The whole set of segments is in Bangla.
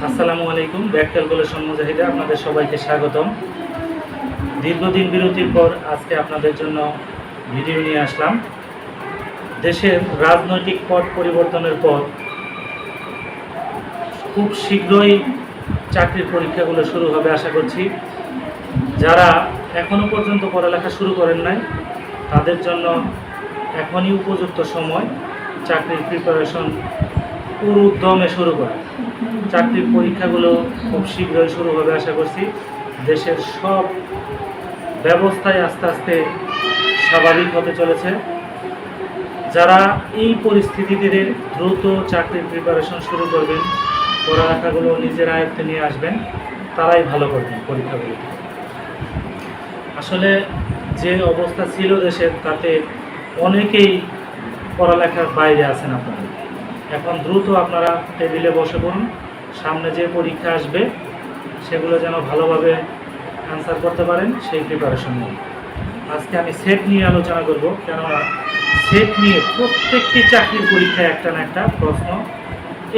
আসসালামু আলাইকুম। ব্যাক ক্যালকুলেশন মুজাহিদে আপনাদের সবাইকে স্বাগতম। দীর্ঘদিন বিরতির পর আজকে আপনাদের জন্য ভিডিও নিয়ে আসলাম। দেশের রাজনৈতিক পট পরিবর্তনের পর খুব শীঘ্রই চাকরির পরীক্ষাগুলো শুরু হবে আশা করছি। যারা এখনও পর্যন্ত পড়ালেখা শুরু করেন নাই তাদের জন্য এখনই উপযুক্ত সময় চাকরির প্রিপারেশন পুরো উদ্যমে শুরু করা। চাকরির পরীক্ষাগুলো খুব শীঘ্রই শুরু হবে আশা করছি। দেশের সব ব্যবস্থায় আস্তে আস্তে স্বাভাবিক হতে চলেছে। যারা এই পরিস্থিতিতে দ্রুত চাকরির প্রিপারেশন শুরু করবেন, পড়ালেখাগুলো নিজের আয়ত্তে নিয়ে আসবেন, তারাই ভালো করবেন পরীক্ষাগুলো। আসলে যে অবস্থা ছিল দেশের, তাতে অনেকেই পড়ালেখার বাইরে আছেন আপনারা। এখন দ্রুত আপনারা টেবিলে বসে পড়ুন, সামনে যে পরীক্ষা আসবে সেগুলো যেন ভালোভাবে অ্যান্সার করতে পারেন, সেই প্রিপারেশন নিন। আজকে আমি সেট নিয়ে আলোচনা করব, কেননা সেট নিয়ে প্রত্যেকটি চাকরির পরীক্ষায় একটা না একটা প্রশ্ন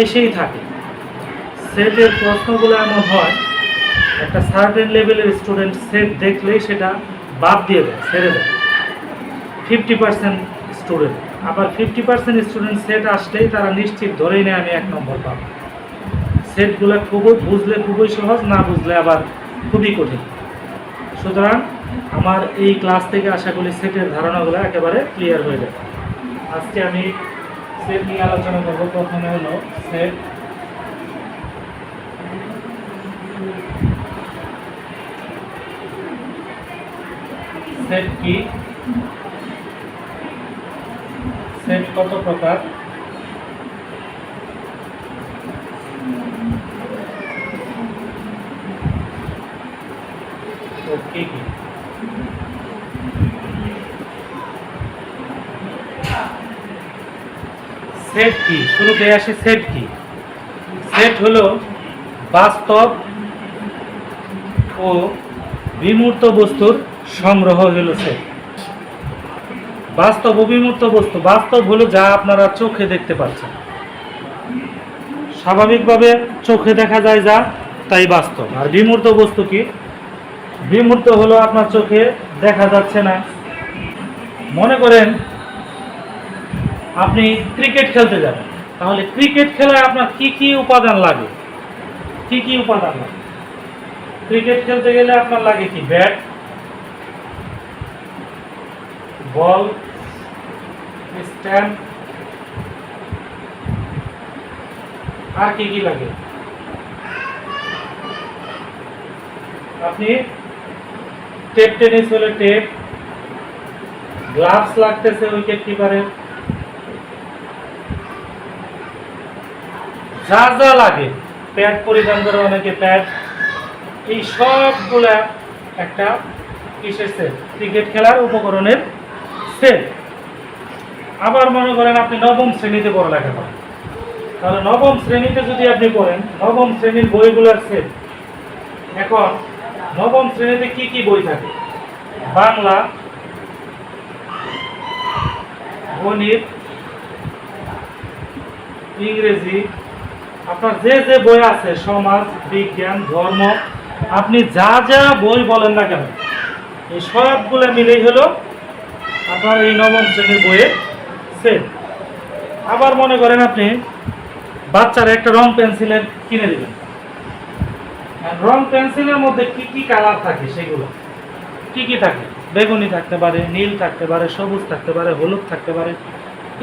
এসেই থাকে। সেটের প্রশ্নগুলো এমন হয়, একটা সার্টেন লেভেলের স্টুডেন্ট সেট দেখলেই সেটা বাদ দিয়ে দেয়, ছেড়ে দেয় 50% স্টুডেন্ট। আবার 50% স্টুডেন্ট সেট আসলেই তারা নিশ্চিত ধরেই নেয় আমি 1 নম্বর পাবো। সেটগুলো খুবই বুঝলে খুবই সহজ, না বুঝলে আবার খুবই কঠিন। সুতরাং আমার এই ক্লাস থেকে আশা করি সেটের ধারণাগুলো একেবারে ক্লিয়ার হয়ে যাবে। আজকে আমি সেট নিয়ে আলোচনা করব। প্রথমে হলো সেট। সেট কি? সেট কত প্রকার? কি কি? সেট কি? শুরুতে আসে সেট কি? সেট হলো বাস্তব ও বিমূর্ত বস্তুর সংগ্রহ হলো সেট। বাস্তব ও বিমূর্ত বস্তু। বাস্তব হলো যা আপনারা চোখে দেখতে পাচ্ছেন, স্বাভাবিকভাবে চোখে দেখা যায় যা, তাই বাস্তব। আর বিমূর্ত বস্তু কি? বিমূর্ত হলো আপনার চোখে দেখা যাচ্ছে না। মনে করেন আপনি ক্রিকেট খেলতে যাবেন, তাহলে ক্রিকেট খেলায় আপনার কি কি উপাদান লাগে? কি কি উপাদান লাগে? ক্রিকেট খেলতে গেলে আপনার লাগে কি? ব্যাট, বল, স্ট্যাম্প, আর কি কি লাগে? আপনি টেপ টেনিস হলে টেপ, গ্লাভস লাগতেছে উইকেট কিপারের, যা যা লাগে, প্যাড পরিধান করে অনেকে প্যাড, এই সবগুলা একটা কিসের সেট? ক্রিকেট খেলার উপকরণের সেট। আবার মনে করেন আপনি নবম শ্রেণীতে পড়ালেখা করেন, তাহলে নবম শ্রেণীতে যদি আপনি পড়েন, নবম শ্রেণীর বইগুলোর সেট। এখন নবম শ্রেণীতে কি কি বই থাকে? বাংলা, গণিত, ইংরেজি, আপনার যে যে বই আছে, সমাজ, বিজ্ঞান, ধর্ম, আপনি যা যা বই বলেন না কেন, এই সবগুলো মিলেই হলো আপনার এই নবম শ্রেণীর বইয়ের সেট। আবার মনে করেন আপনি বাচ্চারা একটা রং পেন্সিলের কিনে দেবেন, রং পেন্সিলের মধ্যে কি কি কালার থাকে, সেগুলো কি কি থাকে? বেগুনি থাকতে পারে, নীল থাকতে পারে, সবুজ থাকতে পারে, হলুদ থাকতে পারে।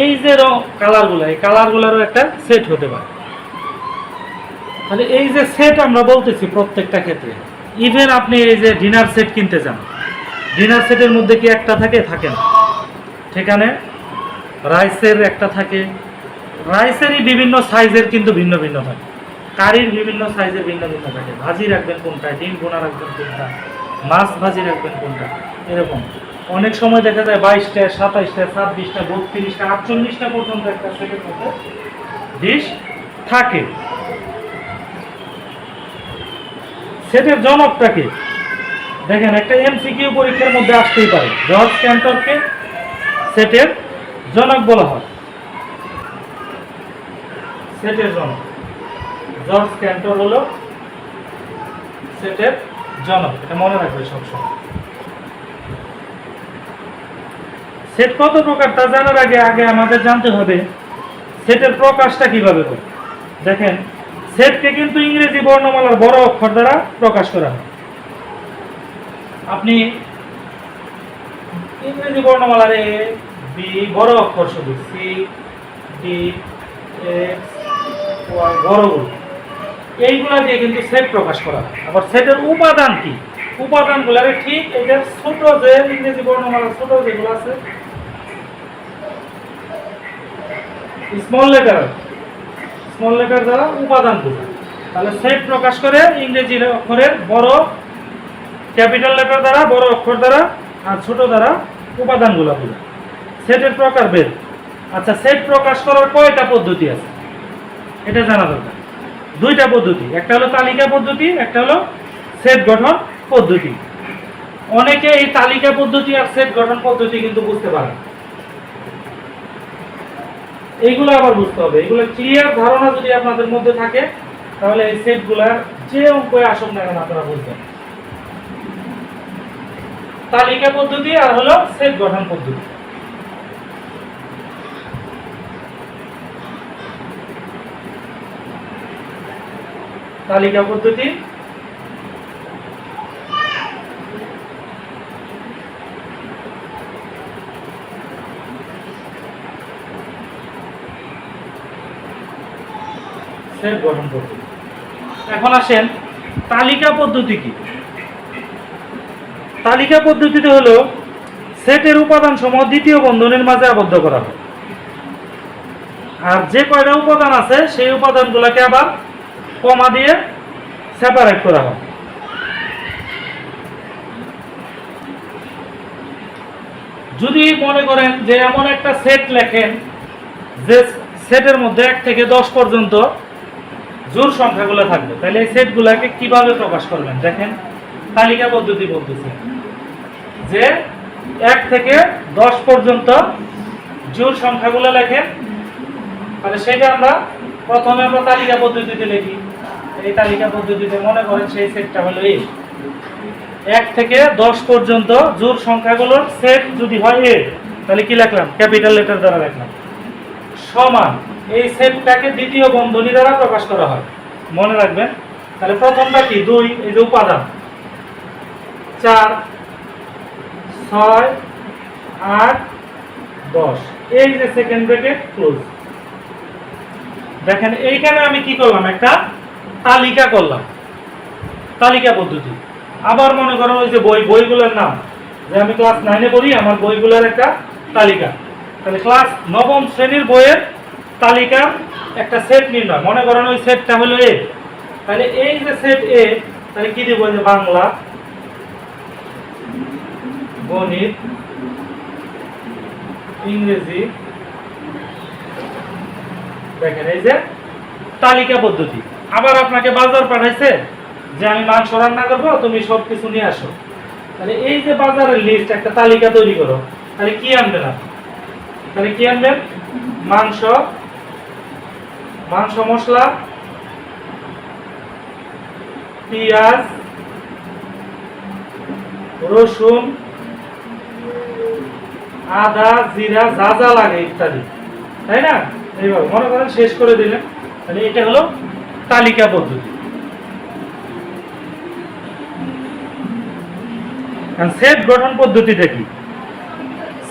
এই যে রং কালারগুলো, এই কালারগুলোরও একটা সেট হতে পারে। তাহলে এই যে সেট আমরা বলতেছি প্রত্যেকটা ক্ষেত্রে, ইভেন আপনি এই যে ডিনার সেট কিনতে যান, ডিনার সেটের মধ্যে কি একটা থাকে? থাকে না। সেখানে রাইসের একটা থাকে, রাইসেরই বিভিন্ন সাইজের কিন্তু ভিন্ন ভিন্ন হয়, কারির বিভিন্ন সাইজের ভিন্ন ভিন্ন থাকে। ভাজি রাখবেন কোনটা, ডিম ভুনা রাখবেন কোনটা, মাছ ভাজি রাখবেন কোনটা, এরকম অনেক সময় দেখা যায় 22টা, 27টা, 26টা, 32টা, 48টা পর্যন্ত একটা সেটের মধ্যে ডিশ থাকে। সেটের জনকটাকে দেখেন, একটা এমসিকিউ পরীক্ষার মধ্যে আসতেই পারে। জর্জ ক্যান্টরকে সেটের জনক বলা হয়, সেটের জনক। জর্জ ক্যান্টর হলো সেটের জনক, এটা মনে রাখবে সবসময়। সেট কত প্রকার তা জানার আগে আগে আমাদের জানতে হবে সেটের প্রকাশটা কিভাবে করে। দেখেন, সেটকে কিন্তু ইংরেজি বর্ণমালার বড় অক্ষর দ্বারা প্রকাশ করা হয়। আপনি ইংরেজি বর্ণমালার এ বি বড় অক্ষর, শুধু সি ডি এক্স ওয়াই বড়গুলো, এইগুলা দিয়ে কিন্তু সেট প্রকাশ করা হয়। আবার সেটের উপাদান কি, উপাদানগুলারে ঠিক এটার ছোট যে ইংরেজি বর্ণমালার ছোট যেগুলো আছে স্মল লেটার দ্বারা উপাদানগুলো, তাহলে সেট প্রকাশ করে ইংরেজি অক্ষরের বড় ক্যাপিটাল লেটার দ্বারা, বড় অক্ষর দ্বারা, আর ছোট দ্বারা উপাদানগুলো বোঝা। সেটের প্রকারভেদ। আচ্ছা, সেট প্রকাশ করার কয়টা পদ্ধতি আছে এটা জানা দরকার। দুইটা পদ্ধতি, একটা হলো তালিকা পদ্ধতি, একটা হলো সেট গঠন পদ্ধতি। অনেকে এই তালিকা পদ্ধতি আর সেট গঠন পদ্ধতি কিন্তু বুঝতে পারে না, এইগুলো আবার বুঝতে হবে। এগুলো ক্লিয়ার ধারণা যদি আপনাদের মধ্যে থাকে তাহলে এই সেটগুলার যে অঙ্কে আসুক না কেন আপনারা বুঝবেন। তালিকা পদ্ধতি আর হলো সেট গঠন পদ্ধতি। তালিকা পদ্ধতি সেট গঠন পদ্ধতি। এখন আসেন তালিকা পদ্ধতি কি। তালিকা পদ্ধতিতে হলো সেটের উপাদান সমূহ দ্বিতীয় বন্ধনীর মাঝে আবদ্ধ করা হয়, আর যে কয়টা উপাদান আছে সেই উপাদানগুলোকে আবার কমা দিয়ে সেপারেট করা হয়। যদি মনে করেন যে এমন একটা সেট লেখেন যে সেটের মধ্যে 1 থেকে 10 পর্যন্ত জোড় সংখ্যাগুলো থাকবে, তাহলে এই সেটগুলোকে কিভাবে প্রকাশ করবেন? দেখেন, তালিকা পদ্ধতি বলতেছে যে 1 থেকে 10 পর্যন্ত জোড় সংখ্যাগুলো লেখেন, তাহলে সেটা আমরা প্রথমে তালিকা পদ্ধতিতে লিখি। এই তালিকা পদ্ধতিতে মনে করেন সেই সেটটা হলো এ। 1 থেকে 10 পর্যন্ত জোড় সংখ্যাগুলোর সেট যদি হয় এ, তাহলে কি লিখলাম? ক্যাপিটাল লেটার দ্বারা লিখলাম। সমান এই সেটটাকে দ্বিতীয় বন্ধনী দ্বারা প্রকাশ করা হয়, মনে রাখবেন। তাহলে প্রথমটা কি? 2, এই যে উপাদান, 4 6 8 10, এই যে সেকেন্ড ব্র্যাকেট ক্লোজ। দেখেন এইখানে আমি কি করলাম? একটা তালিকা করলাম, তালিকা পদ্ধতি। আবার মনে করো ওই যে বইগুলোর নাম, যে আমি ক্লাস 9-এ পড়ি, আমার বইগুলোর একটা তালিকা। তাহলে ক্লাস 9ম শ্রেণীর বইয়ের তালিকার একটা সেট নির্ণয়, মনে করেন ওই সেটটা হলো এ। তাহলে এই যে সেট এ, তাহলে কি দিব? যে বাংলা, গণিত, ইংরেজি। দেখেন এই যে তালিকা পদ্ধতি। আবার আপনাকে বাজার পাঠাইছে যে আমি মাংস রান্না করবো, তুমি সব কিছু নিয়ে আসো। তাহলে এই যে বাজারের লিস্ট, একটা তালিকা তৈরি করো। তাহলে কি আনবেন আপনি? তাহলে কি আনবেন? মাংস, মাংস মশলা, পেঁয়াজ, রসুন, আদা, জিরা, যা যা লাগে ইত্যাদি, তাই না? এইভাবে মনে করেন শেষ করে দিলেন। তাহলে এটা হলো তালিকা পদ্ধতি। সেট গঠন পদ্ধতিটা কি?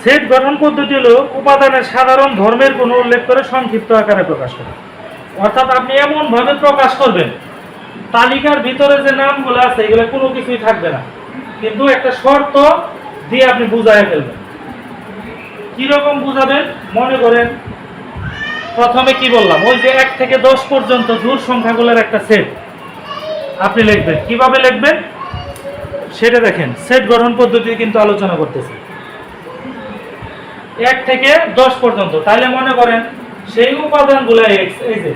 সেট গঠন পদ্ধতি হলো উপাদানের সাধারণ ধর্মের গুণ উল্লেখ করে সংক্ষিপ্ত আকারে প্রকাশ করা। অর্থাৎ আপনি এমন ভাবে প্রকাশ করবেন, তালিকার ভিতরে যে নামগুলো আছে এগুলো কোনো কিছুই থাকবে না, কিন্তু একটা শর্ত দিয়ে আপনি বুঝায় ফেলবেন। কিরকম বুঝাবেন? মনে করেন প্রথমে কি বললাম, ওই যে 1 থেকে 10 পর্যন্ত জোড় সংখ্যাগুলোর একটা সেট আপনি লিখবেন। কিভাবে লিখবেন সেটা দেখেন, সেট গঠন পদ্ধতি কিন্তু আলোচনা করতেছি। 1 থেকে 10 পর্যন্ত, তাহলে মনে করেন সেই উপাদানগুলো x, এই যে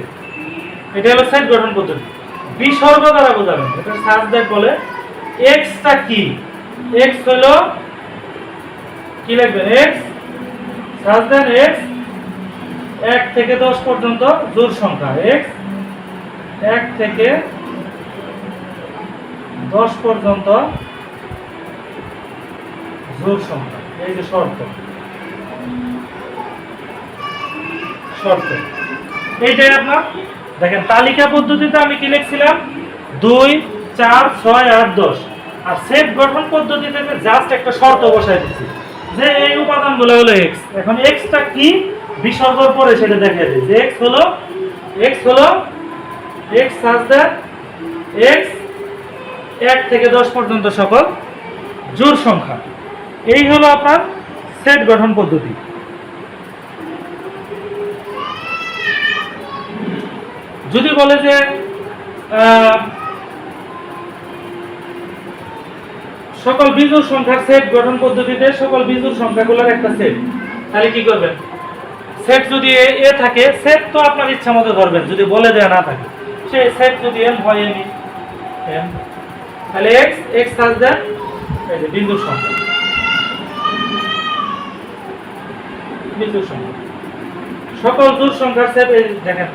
এটা হলো সেট গঠন পদ্ধতি। বিসর্গ দ্বারা বোঝাবেন, এটা সাবজেক্ট বলে। x টা কি? x হলো কি লিখবেন? x সাবজেক্ট x 1 থেকে 10 পর্যন্ত জোড় সংখ্যা x 1 থেকে 10 পর্যন্ত জোড় সংখ্যা। এই যে শর্ত এইটাই আপনার দেখেন তালিকা পদ্ধতিতে আমি কি লিখছিলাম 2 4 6 8 10 আর সেট গঠন পদ্ধতিতে জাস্ট একটা শর্ত বসাই দিচ্ছি যে এই উপাদানগুলো হলো x। এখন xটা কি বিসর্গর পরে সেটা দেখিয়ে দিই যে x হলো x such that x 1 থেকে 10 পর্যন্ত সকল জোড় সংখ্যা। এই হলো আপনার সেট গঠন পদ্ধতি। যদি বলে যে সকল বিজোড় সংখ্যার সেট গঠন পদ্ধতিতে সকল বিজোড় সংখ্যাগুলোর একটা সেট, তাহলে কি করবেন? সেট যদি এ থাকে, সেট তো আপনার ইচ্ছা মতো ধরবেন, যদি বলে দেয়া না থাকে সেই সেট যদি এম হয় এম, তাহলে x সাজ দেন এই যে বিজোড় সংখ্যা, সকল জোড় সংখ্যার সেট। এই দেখেন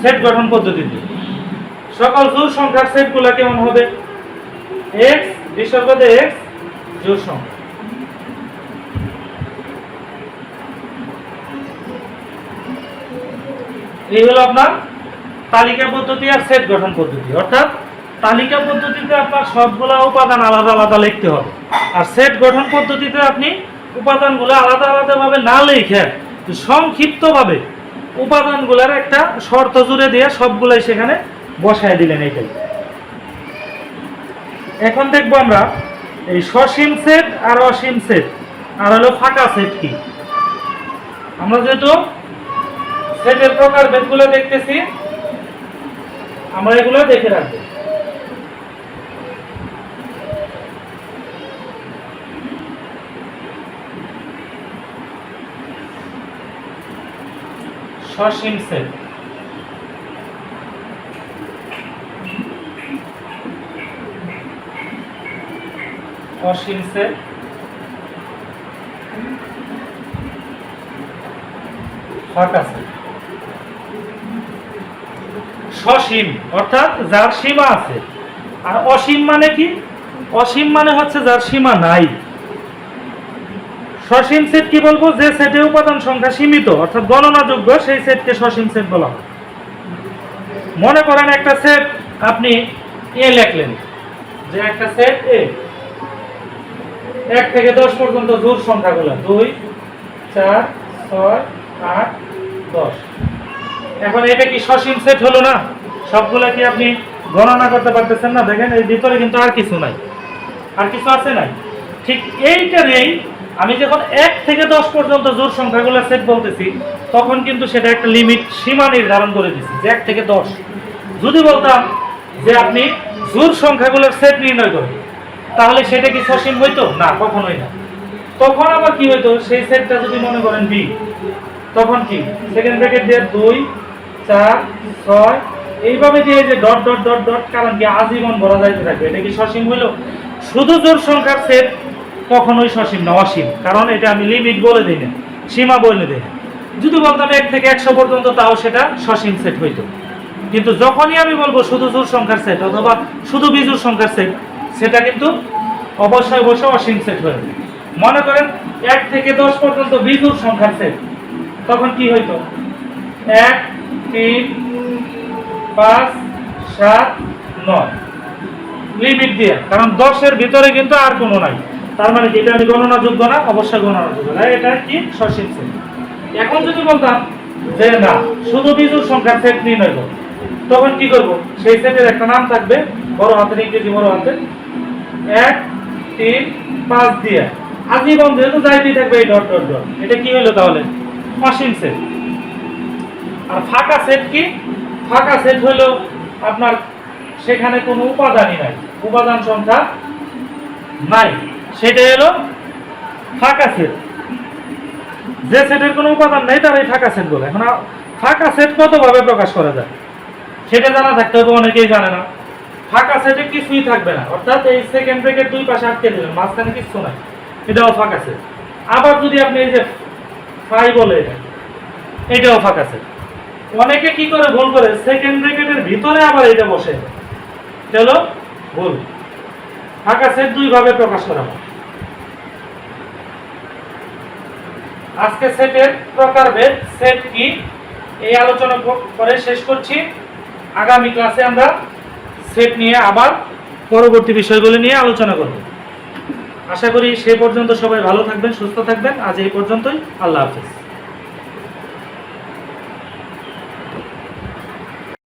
সেট গঠন পদ্ধতিতে সকল জোড় সংখ্যার সেটগুলো কেমন হবে? x বিসর্গতে x জোড় সংখ্যা। এই হলো আপনার তালিকা পদ্ধতি আর সেট গঠন পদ্ধতি। অর্থাৎ তালিকা পদ্ধতিতে আপনার সবগুলা উপাদান আলাদা আলাদা লিখতে হবে, আর সেট গঠন পদ্ধতিতে আপনি উপাদানগুলো আলাদা আলাদা ভাবে না লিখে সংক্ষিপ্তভাবে উপাদানগুলোর একটা শর্ত জুড়ে দিয়ে সবগুলাই সেখানে বসায় দিলেন। এইটাই এখন দেখবো আমরা এই সসীম সেট আর অসীম সেট আর হলো ফাঁকা সেট কি। আমরা যেহেতু সেটের প্রকার ভেদগুলো দেখতেছি, আমরা এগুলো দেখে রাখবো। সসীম সেট, অসীম সেট, ফাঁকা সেট। সসীম অর্থাৎ যার সীমা আছে, আর অসীম মানে কি? অসীম মানে হচ্ছে যার সীমা নাই। সসীম সেট কি বলবো? যে সেটে উপাদান সংখ্যা সীমিত অর্থাৎ গণনাযোগ্য সেই সেটকে সসীম সেট বলা হয়। মনে করেন একটা সেট আপনি এ লিখলেন, যে একটা সেট এ 1 থেকে 10 পর্যন্ত জোড় সংখ্যাগুলো 2 4 6 8 10। এখন এটা কি সসীম সেট হলো না? সবগুলা কি আপনি গণনা করতে পারতেছেন না? দেখেন এর ভিতরে কিন্তু আর কিছু নাই, আর কিছু আছে নাই। ঠিক এইটারই আমি যখন 1 থেকে 10 পর্যন্ত জোড় সংখ্যাগুলো সেট বলতেছি, তখন কিন্তু সেটা একটা লিমিট সীমা নির্ধারণ করে দিচ্ছি যে 1 থেকে 10। যদি বলতাম যে আপনি জোড় সংখ্যাগুলোর সেট নির্ণয় করেন, তাহলে সেটা কি সসীম হইতো? না, কখনোই না। তখন আবার কি হইতো? সেই সেটটা যদি মনে করেন বি, তখন কি সেকেন্ড ব্র্যাকেট দিয়ে 2 4 6 এইভাবে দিয়ে যে ডট ডট ডট ডট, কারণ কি আজীবন ভরা যাইতে থাকবে। এটা কি সসীম হইল? শুধু জোড় সংখ্যার সেট কখনোই সসীম না, অসীম। কারণ এটা আমি লিমিট বলে দিই না, সীমা বলে দিই না। যদি বলতাম 1 থেকে 100 পর্যন্ত, তাও সেটা সসীম সেট হইতো। কিন্তু যখনই আমি বলবো শুধু জোড় সংখ্যার সেট অথবা শুধু বিজোড় সংখ্যার সেট, সেটা কিন্তু অবশ্যই অসীম সেট হয়ে যাবে। মনে করেন 1 থেকে 10 পর্যন্ত বিজোড় সংখ্যার সেট, তখন কি হইতো? 1 3 5 7 9 লিমিট দিয়ে, কারণ 10-এর ভিতরে কিন্তু আর কোনো নাই। তার মানে কি এটা আমি গণনাযোগ্য না? অবশ্যই গণনাযোগ্য না। এটা কি সসীম সেট। এখন যদি বলতাম যে না, শুধু বিজোড় সংখ্যার সেট নির্ণয় করো, তখন কি করব? সেই সেটের একটা নাম থাকবে, বড় হাতের ইংরেজি বড় হাতে 1 3 5 দিয়ে আজীবন যেহেতু যাইতেই থাকবে এই ডট ডট ডট। এটা কি হলো তাহলে? অসীম সেট। আর ফাঁকা সেট কি? ফাঁকা সেট হলো আপনার সেখানে কোনো উপাদানই নাই, উপাদান সংখ্যা নাই, সেটা হলো ফাঁকা সেট। যে সেটের কোনো উপাদান নাই তারাই ফাঁকা সেট বলে। এখন ফাঁকা সেট কতভাবে প্রকাশ করা যায় সেটা জানা থাকতে হবে, অনেকেই জানে না। ফাঁকা সেটে কিছুই থাকবে না, অর্থাৎ এই সেকেন্ড ব্র্যাকেট 2 পাশে আটকে দিলেন, মাঝখানে কিছু নাই, এটাও ফাঁকা সেট। আবার যদি আপনি এই যে ফাই বলে, এটাও ফাঁকা সেট। অনেকে কি করে ভুল করে সেকেন্ড ব্র্যাকেটের ভিতরে আবার এটা বসে, এটা হলো ভুল। ফাঁকা সেট দুই ভাবে প্রকাশ করা হয়। আজকে সেটের প্রকারভেদ, সেট কি এই আলোচনা করে শেষ করছি। আগামী ক্লাসে আমরা সেট নিয়ে আবার পরবর্তী বিষয়গুলো নিয়ে আলোচনা করব। আশা করি সে পর্যন্ত সবাই ভালো থাকবেন, সুস্থ থাকবেন। আজ এই পর্যন্তই। আল্লাহ হাফেজ।